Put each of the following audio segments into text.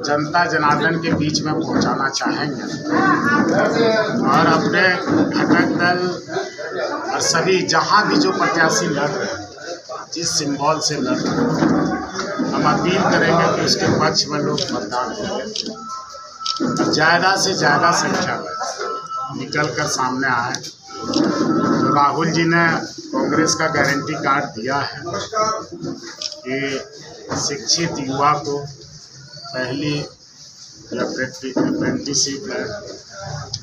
जनता जनार्दन के बीच में पहुंचाना चाहेंगे और अपने घटक दल और सभी जहां भी जो प्रत्याशी लड़ रहे हैं, जिस सिंबल से लड़ रहे हैं, हम अपील करेंगे कि उसके पक्ष में लोग मतदान करें और ज़्यादा से ज़्यादा संख्या में निकल कर सामने आए। तो राहुल जी ने कांग्रेस का गारंटी कार्ड दिया है कि शिक्षित युवा को पहली जो अप्रेंटिसशिप है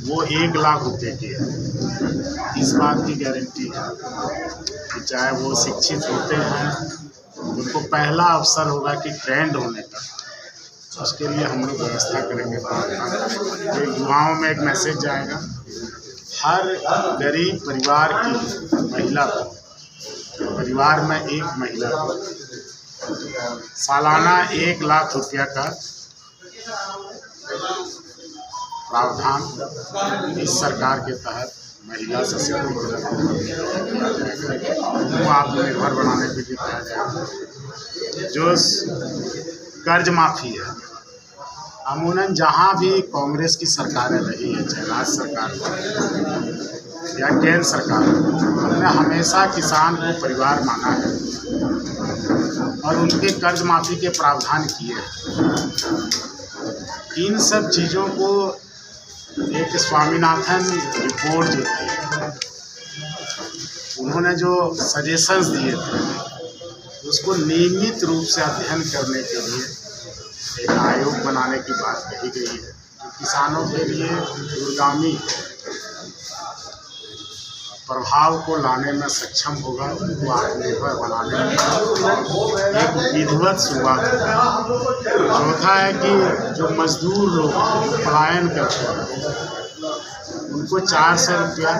वो 1 लाख रुपए की है। इस बात की गारंटी है कि चाहे वो शिक्षित होते हैं, उनको पहला अवसर होगा कि ट्रेंड होने का, उसके लिए हम लोग व्यवस्था करेंगे। ये युवाओं में एक मैसेज जाएगा, हर गरीब परिवार की महिला को, परिवार में एक महिला को सालाना 1 लाख रुपया का प्रावधान इस सरकार के तहत महिला सशक्तिकरण को आत्मनिर्भर बनाने के लिए किया जाएगा। जो कर्ज माफ़ी है, अमूमन जहाँ भी कांग्रेस की सरकारें रही है, चाहे राज्य सरकार या केंद्र सरकार, हमने हमेशा किसान को परिवार माना है और उनके कर्ज माफ़ी के प्रावधान किए हैं। इन सब चीज़ों को एक स्वामीनाथन रिपोर्ट जो थी, उन्होंने जो सजेशंस दिए थे, उसको नियमित रूप से अध्ययन करने के लिए एक आयोग बनाने की बात कही गई है, जो किसानों के लिए दूरगामी प्रभाव को लाने में सक्षम होगा, उनको आत्मनिर्भर बनाने में एक विधिवत शुरुआत होगा। चौथा है कि जो मजदूर लोग पलायन करते हैं, उनको 400 रुपया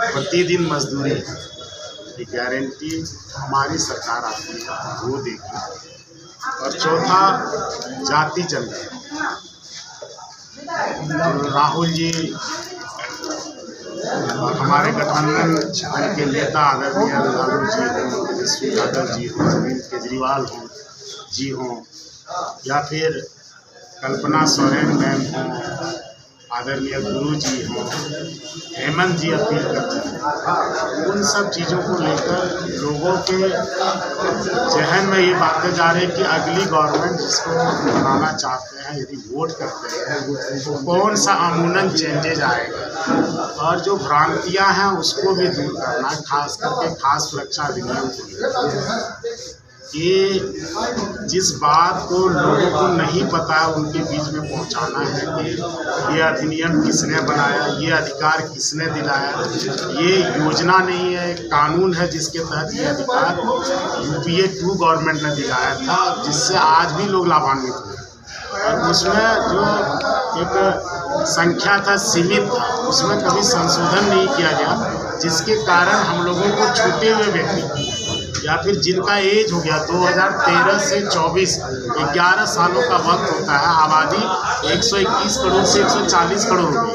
प्रतिदिन मजदूरी की गारंटी हमारी सरकार आती है, वो देगी। और चौथा, जाति जनगणना। तो राहुल जी और हमारे गठबंधन के नेता आदरणीय लालू जी हों, तेजस्वी यादव जी हों, अरविंद केजरीवाल जी हों, या फिर कल्पना सोरेन मैम हों, आदरणीय गुरु जी हों, हेमंत जी अपील करते हैं। उन सब चीज़ों को लेकर लोगों के जहन में ये बातें जा रही है कि अगली गवर्नमेंट जिसको बनाना चाहते हैं, यदि वोट करते हैं तो कौन सा अमूमन चेंजेज आएगा, और जो भ्रांतियां हैं उसको भी दूर करना, खास करके खास सुरक्षा अधिनियम को। ये जिस बात को लोगों को नहीं पता है उनके बीच में पहुंचाना है कि ये अधिनियम किसने बनाया, ये अधिकार किसने दिलाया। ये योजना नहीं है, कानून है जिसके तहत ये अधिकार UPA 2 गवर्नमेंट ने दिलाया था, जिससे आज भी लोग लाभान्वित हुए। और उसमें जो एक संख्या था, सीमित था, उसमें कभी संशोधन नहीं किया गया, जिसके कारण हम लोगों को छूटे हुए व्यक्ति या फिर जिनका एज हो गया 2013 से 24, 11 सालों का वक्त होता है, आबादी 121 करोड़ से 140 करोड़ हो गई।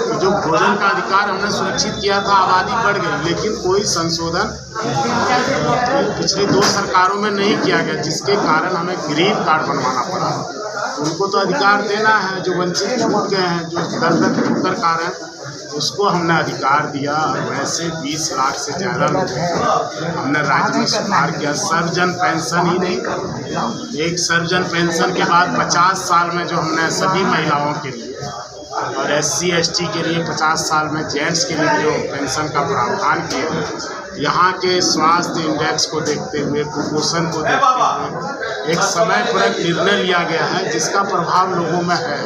तो जो भोजन का अधिकार हमने सुरक्षित किया था, आबादी बढ़ गई, लेकिन कोई संशोधन पिछली 2 सरकारों में नहीं किया गया, जिसके कारण हमें ग्रीन कार्ड बनवाना पड़ा। उनको तो अधिकार देना है, जो वंचित छूट गए हैं, जो दर ठोकर खा रहे हैं, उसको हमने अधिकार दिया। वैसे 20 लाख से ज़्यादा लोग हमने राज्य में सुधार किया। सर्वजन पेंशन ही नहीं, एक सर्वजन पेंशन के बाद 50 साल में जो हमने सभी महिलाओं के लिए और SC ST के लिए 50 साल में जेंट्स के लिए जो पेंशन का प्रावधान किया, यहाँ के स्वास्थ्य इंडेक्स को देखते हुए, कुपोषण को देखते हुए एक समय पर निर्णय लिया गया है, जिसका प्रभाव लोगों में है।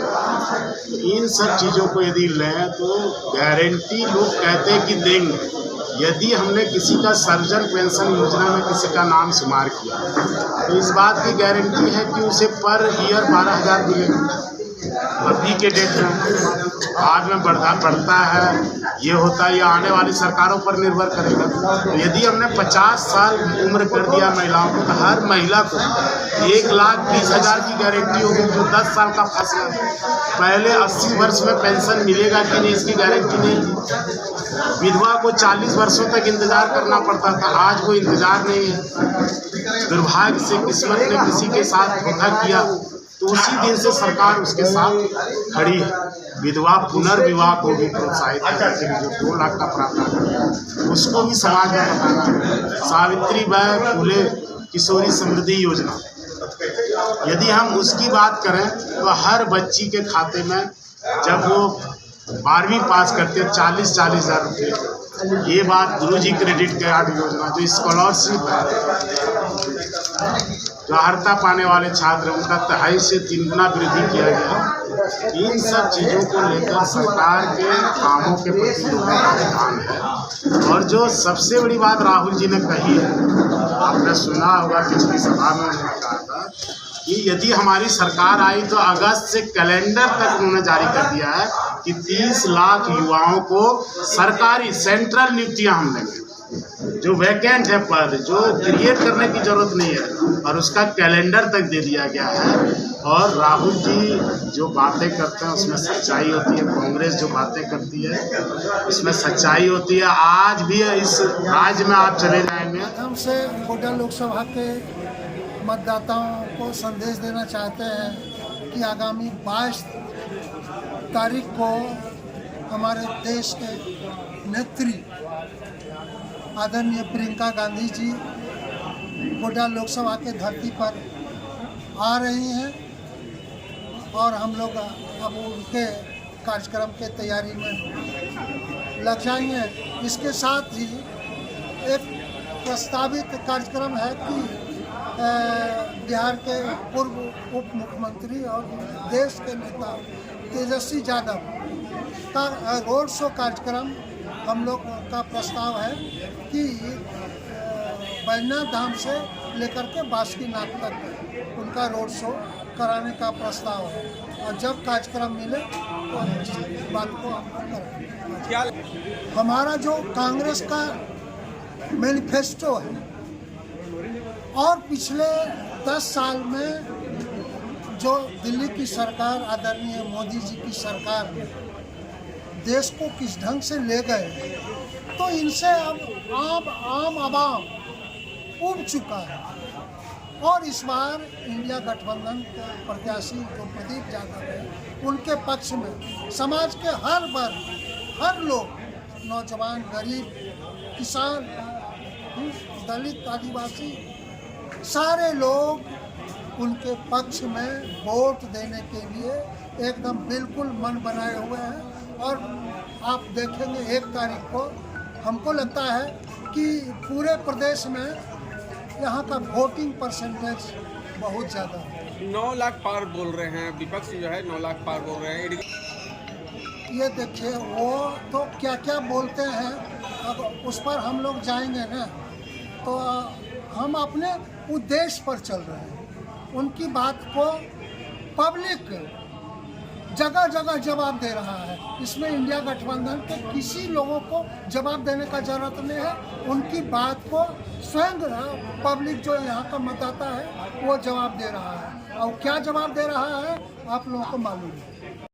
इन सब चीज़ों को यदि लें तो गारंटी लोग कहते हैं कि देंगे। यदि हमने किसी का सर्वजन पेंशन योजना में किसी का नाम शुमार किया, तो इस बात की गारंटी है कि उसे पर ईयर 12,000 मिलेगा। अभी के डेट में बाद में बढ़ता है, ये होता है, या आने वाली सरकारों पर निर्भर करेगा। तो यदि हमने 50 साल उम्र कर दिया महिलाओं को, तो हर महिला को 1,20,000 की गारंटी होगी, जो 10 साल का फैसला। पहले 80 वर्ष में पेंशन मिलेगा कि नहीं, इसकी गारंटी नहीं थी। विधवा को 40 वर्षों तक इंतजार करना पड़ता था, आज वो इंतजार नहीं है। दुर्भाग्य से किस्मत ने किसी के साथ धोखा किया, तो उसी दिन से सरकार उसके साथ खड़ी है। विधवा पुनर्विवाह को भी प्रोत्साहित करने के लिए जो 2 लाख का प्रावधान किया उसको भी समाज में बताना। सावित्रीबाई फुले किशोरी समृद्धि योजना, यदि हम उसकी बात करें तो हर बच्ची के खाते में जब वो 12वीं पास करते 40 हज़ार रुपये। ये बात गुरुजी क्रेडिट कार्ड योजना जो स्कॉलरशिप है, जो अर्हता पाने वाले छात्र उनका 2.5 से 3 गुना वृद्धि किया गया। इन सब चीज़ों को लेकर सरकार के कामों के प्रति लोगों का ध्यान है। और जो सबसे बड़ी बात राहुल जी ने कही है, आपने सुना होगा पिछली सभा में उन्होंने कहा था कि यदि हमारी सरकार आई तो अगस्त से कैलेंडर तक उन्होंने जारी कर दिया है कि 30 लाख युवाओं को सरकारी सेंट्रल नियुक्तियां हम देंगे। जो वैकेंट है पद, जो क्रिएट करने की जरूरत नहीं है, और उसका कैलेंडर तक दे दिया गया है। और राहुल जी जो बातें करते हैं उसमें सच्चाई होती है, कांग्रेस जो बातें करती है उसमें सच्चाई होती है। आज भी इस राज्य में आप चले जाएंगे, हम से गोड्डा लोकसभा के मतदाताओं को संदेश देना चाहते हैं कि आगामी 22 तारीख को हमारे देश के नेत्री आदरणीय प्रियंका गांधी जी गोड्डा लोकसभा के धरती पर आ रही हैं और हम लोग अब उनके कार्यक्रम के तैयारी में लग जाएंगे। इसके साथ ही एक प्रस्तावित कार्यक्रम है कि बिहार के पूर्व उप मुख्यमंत्री और देश के नेता तेजस्वी यादव का रोड शो कार्यक्रम हम लोग का प्रस्ताव है कि बैजनाथ धाम से लेकर के बासुकीनाथ तक उनका रोड शो कराने का प्रस्ताव है। और जब कार्यक्रम मिले तो इस बात को करें। हमारा जो कांग्रेस का मैनिफेस्टो है और पिछले 10 साल में जो दिल्ली की सरकार आदरणीय मोदी जी की सरकार ने देश को किस ढंग से ले गए, तो इनसे अब आम आवाम उब चुका है। और इस बार इंडिया गठबंधन के प्रत्याशी जो प्रदीप यादव है उनके पक्ष में समाज के हर वर्ग, हर लोग, नौजवान, गरीब, किसान, दलित, आदिवासी, सारे लोग उनके पक्ष में वोट देने के लिए एकदम बिल्कुल मन बनाए हुए हैं। और आप देखेंगे 1 तारीख को हमको लगता है कि पूरे प्रदेश में यहाँ का वोटिंग परसेंटेज बहुत ज़्यादा है। 9 लाख पार बोल रहे हैं, विपक्ष जो है 9 लाख पार बोल रहे हैं। ये देखिए वो तो क्या क्या बोलते हैं, अब उस पर हम लोग जाएंगे ना तो हम अपने उद्देश्य पर चल रहे हैं। उनकी बात को पब्लिक जगह जगह जवाब दे रहा है। इसमें इंडिया गठबंधन के किसी लोगों को जवाब देने का जरूरत नहीं है। उनकी बात को स्वयं पब्लिक जो यहाँ का मतदाता है वो जवाब दे रहा है। और क्या जवाब दे रहा है आप लोगों को मालूम है।